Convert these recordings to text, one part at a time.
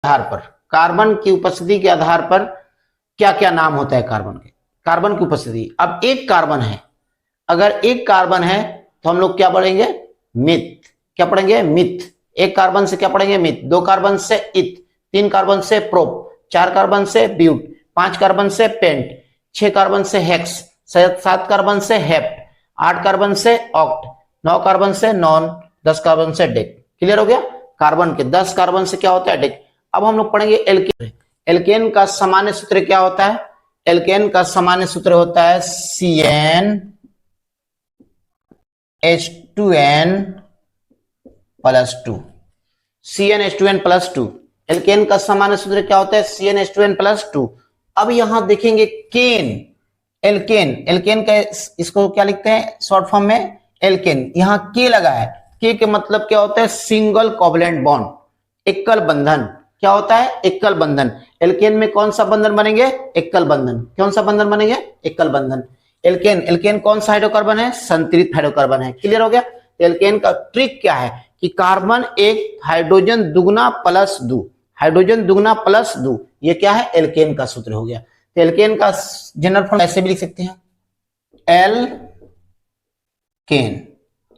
आधार पर, कार्बन की उपस्थिति के आधार पर क्या क्या नाम होता है कार्बन के, कार्बन की उपस्थिति। अब एक कार्बन है, अगर एक कार्बन है तो हम लोग क्या पढ़ेंगे, मिथ। क्या पढ़ेंगे, मिथ। एक कार्बन से क्या पढ़ेंगे, मिथ। दो कार्बन से इत, तीन कार्बन से प्रोप, चार कार्बन से ब्यूट, पांच कार्बन से पेंट, छह कार्बन से हेक्स, सात कार्बन से हेप्ट, आठ कार्बन से ऑक्ट, नौ कार्बन से नॉन, 10 कार्बन से डेक। क्लियर हो गया। कार्बन के 10 कार्बन से क्या होता है, डेक। अब हम लोग पढ़ेंगे एल्केन। एल्केन का सामान्य सूत्र क्या होता है, एल्केन का सामान्य सूत्र होता है CnH2n plus 2। CnH2n plus 2, alkene का सामान्य सूत्र क्या होता है, CnH2n प्लस 2। अब यहां देखेंगे केन, एल्केन, एल्केन का इसको क्या लिखते हैं शॉर्ट फॉर्म में, एल्केन। यहां के लगा है, के के मतलब क्या होता है, सिंगल कोवलेंट बॉन्ड, एकल बंधन। क्या होता है, एकल बंधन। एल्केन में कौन सा बंधन बनेंगे, एकल बंधन। कौन सा बंधन बनेंगे, एकल बंधन। एल्केन, एल्केन कौन सा हाइड्रोकार्बन है, संतृप्त हाइड्रोकार्बन है। क्लियर हो गया। एल्केन का ट्रिक क्या है कि कार्बन एक हाइड्रोजन दुगना प्लस 2, हाइड्रोजन दुगना प्लस 2, ये क्या है, एल्केन का सूत्र हो गया। तो एल्केन का जनरल फॉर्म ऐसे भी लिख सकते हैं, एल्केन,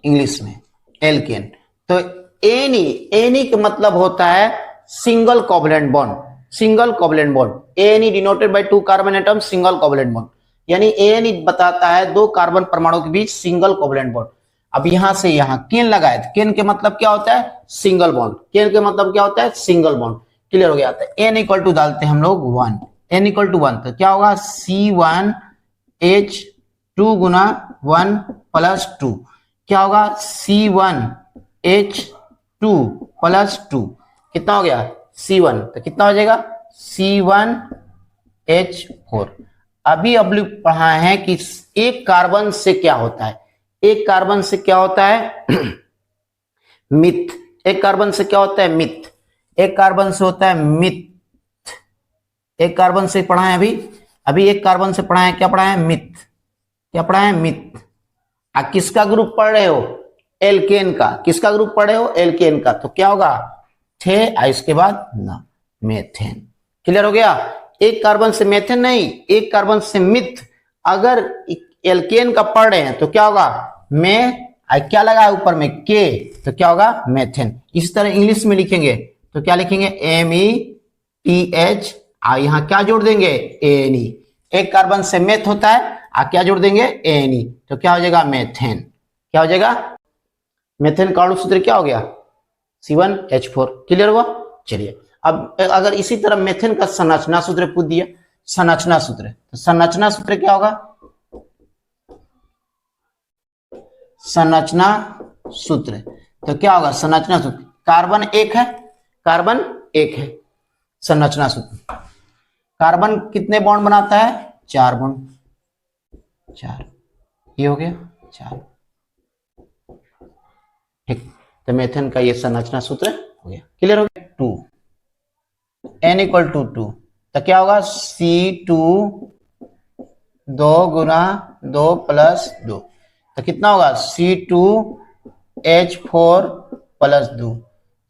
इंग्लिश में एल्केन। तो एनी, एनी का मतलब होता है single covalent bond, single covalent bond. Any denoted by 2 carbon atom, single covalent bond. यानी एनी बताता है दो कार्बन परमाणु के बीच सिंगल कोवलेंट बॉन्ड। अब यहां से यहां केन लगाए, केन के मतलब क्या होता है, सिंगल बॉन्ड। केन के मतलब क्या होता है, सिंगल बॉन्ड। क्लियर हो गया। एन इक्वल टू डालते हैं हम लोग 1, एन इक्वल टू 1, तो क्या होगा, C1H2 गुना 1 प्लस 2, क्या होगा, C1H2 प्लस 2, कितना हो गया, C1, तो कितना हो जाएगा, C1H4। अभी अब लोग पढ़ा है कि एक कार्बन से क्या होता है, एक कार्बन से क्या होता है मिथ। एक कार्बन से क्या होता है, मिथ। एक कार्बन से होता है मिथ। एक कार्बन से पढ़ा है अभी एक कार्बन से पढ़ा है, क्या पढ़ा है, मिथ। क्या पढ़ा है, मिथ। किसका ग्रुप पढ़ रहे हो, एल्केन का। किसका ग्रुप पढ़ रहे हो, एल्केन का। तो क्या होगा, थे, इसके बाद ना, मेथेन। क्लियर हो गया। एक कार्बन से मेथेन नहीं, एक कार्बन से मिथ। अगर एल्केन का पढ़ रहे हैं तो क्या होगा, में क्या लगा है ऊपर में, के, तो क्या होगा, मेथेन। इस तरह इंग्लिश में लिखेंगे तो क्या लिखेंगे, METH, यहां क्या जोड़ देंगे, एनी। एक कार्बन से मेथ होता है, क्या जोड़ देंगे, एनी, तो क्या हो जाएगा, मेथेन। क्या हो जाएगा, मेथेन का अणु सूत्र क्या हो गया, C1H4। क्लियर हुआ। चलिए अब अगर इसी तरह मेथेन का संरचना सूत्र पूछ दिया, संरचना सूत्र, तो संरचना सूत्र क्या होगा, संरचना सूत्र, तो क्या होगा, संरचना सूत्र, कार्बन एक है, कार्बन एक है, संरचना सूत्र। कार्बन कितने बॉन्ड बनाता है, 4 बॉन्ड, 4, ये हो गया 4। ठीक, तो मेथेन का ये संरचना सूत्र हो गया। क्लियर हो गया। 2, N इक्वल टू 2, तो क्या होगा, C2 2 गुना 2 प्लस 2, तो कितना होगा, C2H4 प्लस 2,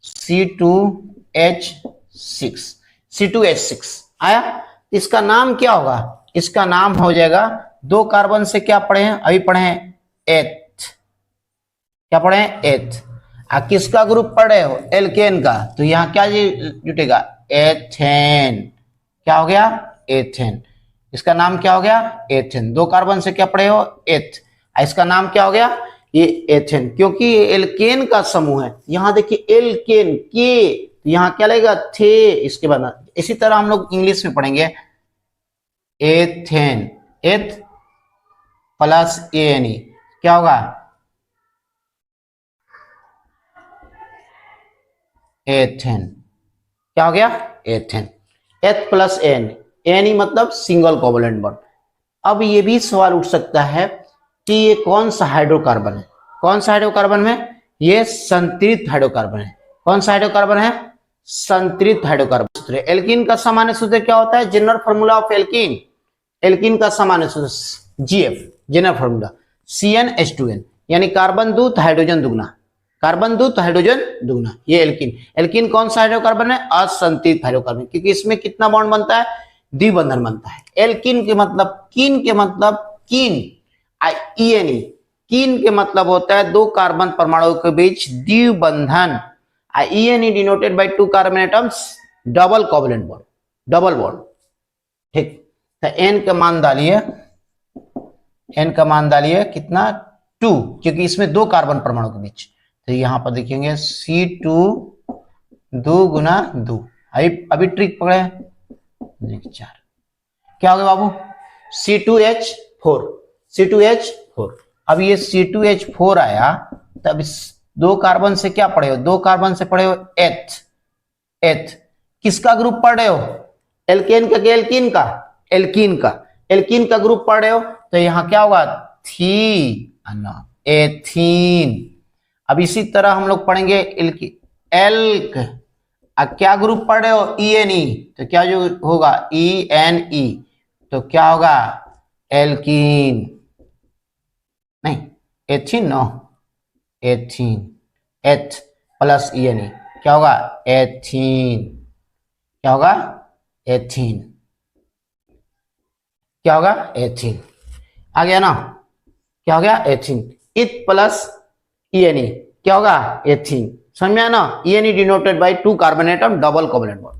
C2H6, C2H6 आया। इसका नाम क्या होगा, इसका नाम हो जाएगा, दो कार्बन से क्या पढ़े हैं, अभी पढ़े हैं एथ। क्या पढ़े हैं, एथ। किसका ग्रुप पढ़ रहे हो, एल्केन का, तो यहां क्या जुटेगा, एथेन। क्या हो गया, एथेन। इसका नाम क्या हो गया, एथेन। दो कार्बन से क्या पढ़े हो, एथ। इसका नाम क्या हो गया, ये एथेन, क्योंकि ये एल्केन का समूह है। यहां देखिए एल्केन के, यहां क्या लगेगा, थे, इसके बाद। इसी तरह हम लोग इंग्लिश में पढ़ेंगे, एथेन, एथ प्लस एन, क्या होगा, एथेन। क्या हो गया, एथेन। एथ प्लस एन, एन ही मतलब सिंगल कोवलेंट बॉन्ड। अब ये भी सवाल उठ सकता है कि ये कौन सा हाइड्रोकार्बन है, कौन सा हाइड्रोकार्बन है, ये संतृप्त हाइड्रोकार्बन है। कौन सा हाइड्रोकार्बन है, संतृप्त हाइड्रोकार्बन। सूत्र, एल्कीन का सामान्य सूत्र क्या होता है, general formula of alkene. Alkene का सामान्य सूत्र GF, जनरल फार्मूला CnH2n, यानी कार्बन दूत हाइड्रोजन दुगना, कार्बन दो तो हाइड्रोजन दुगना, ये एल्कीन। एल्कीन कौन सा हाइड्रोकार्बन है? असंतुलित हाइड्रोकार्बन, क्योंकि इसमें कितना बॉन्ड बनता है? द्विबंधन बनता है। एल्कीन के मतलब कीन के मतलब कीन, ईएनई, कीन के मतलब होता है दो कार्बन परमाणु के बीच द्विबंधन। ENE denoted by two carbon atoms, double covalent bond, double bond. ठीक, तो एन का मान डालिए, एन का मान डालिए कितना? 2, क्योंकि इसमें दो कार्बन परमाणु के बीच। तो यहां पर देखेंगे C2 2 गुना 2, अभी ट्रिक पकड़े, 4 क्या हो गया बाबू? C2H4, C2H4। अब ये C2H4 आया, तब इस दो कार्बन से क्या पढ़े हो? दो कार्बन से पढ़े हो एथ, एथ किसका ग्रुप पढ़ रहे हो? एल्केन का, एल्कीन का, एल्कीन का, एल्कीन का ग्रुप पढ़ रहे हो, तो यहां क्या होगा? थी एथीन। अब इसी तरह हम लोग पढ़ेंगे एल्क, क्या ग्रुप पढ़ रहे हो? ईएनई, तो क्या जो होगा? ENE, तो क्या होगा? एल्कीन, नहीं एथीन, नो एथीन, एथ प्लस ENE क्या होगा? एथीन, क्या होगा? एथीन, क्या होगा? एथीन। आ गया ना? क्या हो गया? एथीन। इथ प्लस ENE क्या होगा? एथीन। समझ में आया ना? ENE denoted by two carbon atom, double covalent bond,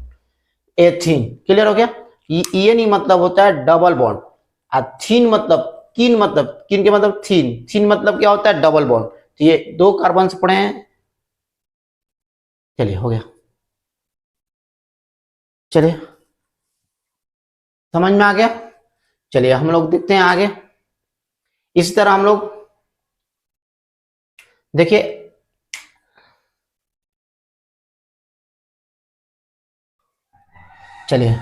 ethene. Clear हो गया? ENE मतलब होता है डबल बॉन्ड, और थीन मतलब, कीन मतलब, कीन के मतलब थीन, थीन मतलब क्या होता है? Double bond. तो ये दो कार्बन से पड़े हैं। चलिए हो गया, चलिए समझ में आ गया। चलिए हम लोग देखते हैं आगे। इसी तरह हम लोग देखिए, चलिए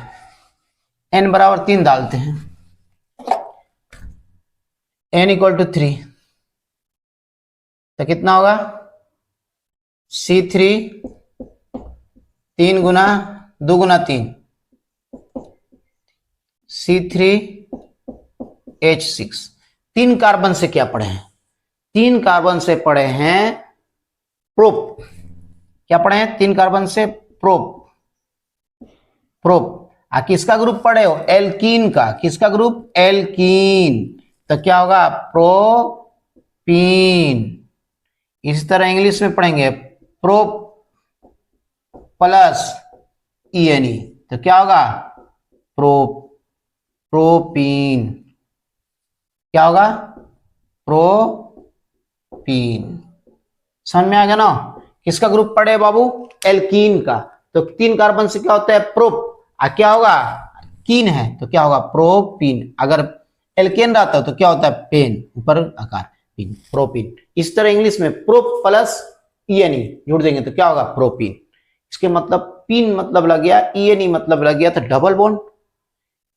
n बराबर 3 डालते हैं, n इक्वल टू 3, तो कितना होगा? C3 3 गुना 2 गुना 3, C3H6। 3 कार्बन से क्या पढ़े हैं? 3 कार्बन से पढ़े हैं प्रोप। क्या पढ़े हैं? 3 कार्बन से प्रोप, प्रोप। किसका ग्रुप पढ़े हो? एल्कीन का। किसका ग्रुप? एल्कीन, तो क्या होगा? प्रोपीन। इस तरह इंग्लिश में पढ़ेंगे प्रोप प्लस ENE, तो क्या होगा? प्रोपीन, क्या होगा? प्रोपीन। समझ में आ गया ना? किसका ग्रुप पढ़े बाबू? एल्कीन का। तो 3 कार्बन से क्या होता है? प्रोप, क्या होगा? कीन है, तो क्या होगा? प्रोपीन। अगर एल्केन रहता तो क्या होता है? पेन, ऊपर आकार, पिन, प्रोपीन। इस तरह इंग्लिश में प्रोप प्लस ENE जोड़ देंगे तो क्या होगा? प्रोपीन। इसके मतलब पिन मतलब लग गया, ENE मतलब लग गया, तो डबल बॉन्ड।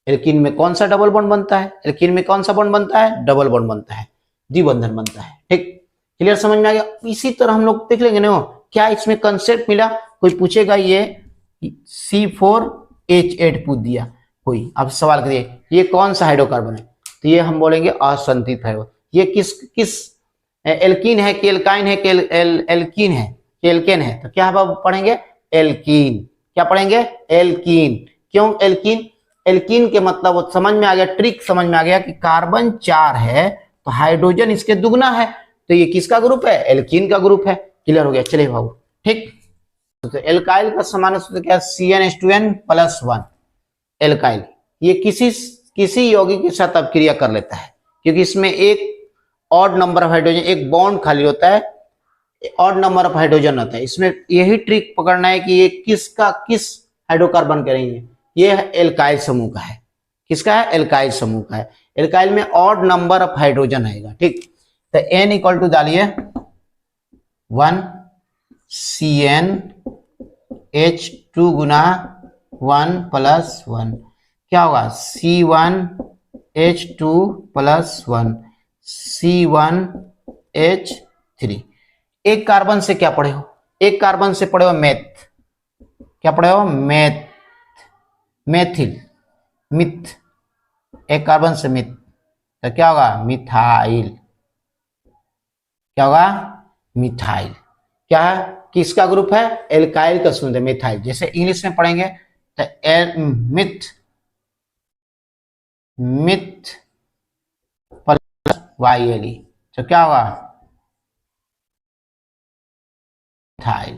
एल्कीन में कौन सा डबल बॉन्ड बनता है? एल्कीन में कौन सा बॉन्ड बनता है? डबल बॉन्ड बनता है, द्विबंधन बनता है। ठीक, क्लियर, समझ में आ गया? इसी तरह हम लोग देख लेंगे ना, क्या इसमें कंसेप्ट मिला? कोई पूछेगा ये C4H8 पूछ दिया कोई, आप सवाल करिए ये कौन सा हाइड्रोकार्बन है, तो ये हम बोलेंगे असंतुलित हाइड्रो। ये किस किस एल्कीन है कि एल्काइन है कि एल्कीन है कि एल्केन है, तो क्या हम पढ़ेंगे? एल्कीन। क्या पढ़ेंगे? एल्कीन। क्यों एल्कीन? एल्कीन के मतलब समझ में आ गया, ट्रिक समझ में आ गया कि कार्बन 4 है तो हाइड्रोजन इसके दुगना है, तो ये किसका ग्रुप है? एल्कीन का ग्रुप है। क्लियर हो गया? चलिए बाबू, ठीक। तो एल्काइल का सामान्य सूत्र क्या है? CnH2n+1। एल्काइल ये किसी यौगिक के साथ अपक्रिया कर लेता है, क्योंकि इसमें एक ऑड नंबर ऑफ हाइड्रोजन, एक बॉन्ड खाली होता है, ऑड नंबर ऑफ हाइड्रोजन होता है। इसमें यही ट्रिक पकड़ना है कि ये किसका किस हाइड्रोकार्बन करेंगे। ये एल्काइल समूह का है। किसका है? एल्काइल समूह का है। एल्काइल में ऑड नंबर ऑफ हाइड्रोजन आएगा। ठीक, तो n इक्वल टू डालिए 1 CnH2 गुना 1 प्लस 1, क्या होगा? C1H2+1 C1H3। एक कार्बन से क्या पढ़े हो? एक कार्बन से पढ़े हो मेथ। क्या पढ़े हो? Meth, methyl, meth. एक कार्बन से मिथ, तो क्या होगा? मिथाइल। क्या होगा? मिथाइल। क्या है, किसका ग्रुप है, एल्काइल का सूत्र मिथाइल। जैसे इंग्लिश में पढ़ेंगे तो मिथ मिथ प्लस वाई तो क्या होगा, मिथाइल।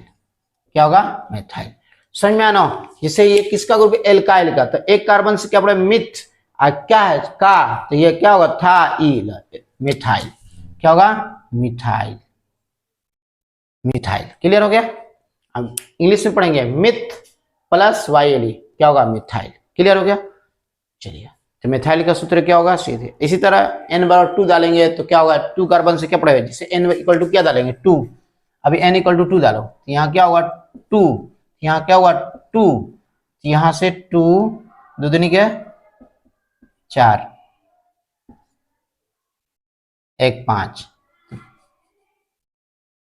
क्या होगा, मिथाइल। समझ में आना। जैसे ये किसका ग्रुप, एल्काइल का, तो एक कार्बन से क्या पड़े, मिथ, और क्या है का, तो ये क्या होगा, था इल, मिथाइल। क्या होगा, मिथाइल, मिथाइल। क्लियर हो गया। अब इंग्लिश में पढ़ेंगे मिथ प्लस वाई क्या होगा, मिथाइल। क्लियर हो गया। चलिए, तो मिथाइल का सूत्र क्या होगा, सीधे इसी तरह n/2 डालेंगे तो क्या होगा, 2 कार्बन से क्या पड़ेगा, जैसे n इक्वल टू क्या डालेंगे, 2। अभी n इक्वल टू 2 डालो, तो यहाँ क्या होगा 2, यहाँ क्या होगा 2, यहाँ से 2 दूनी के 4, 1 5,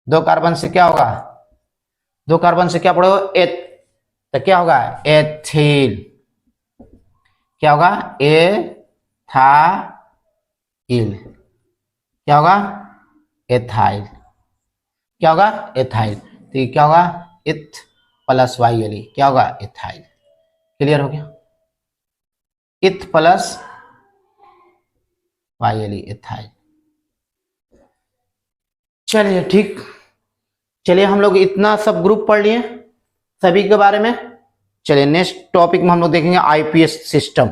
2 कार्बन से क्या होगा, 2 कार्बन से क्या पड़ेगा, एथ, तो क्या होगा, एथिल। क्या होगा, एथाइल। क्या होगा, एथाइल। क्या होगा, एथाइल। तो ये क्या होगा, इथ प्लस वाई क्या होगा, एथाइल। क्लियर हो गया, इथ प्लस वाई एथाइल। चलिए ठीक, चलिए हम लोग इतना सब ग्रुप पढ़ लिए सभी के बारे में। चलिए नेक्स्ट टॉपिक में हम लोग देखेंगे आईपीएस सिस्टम।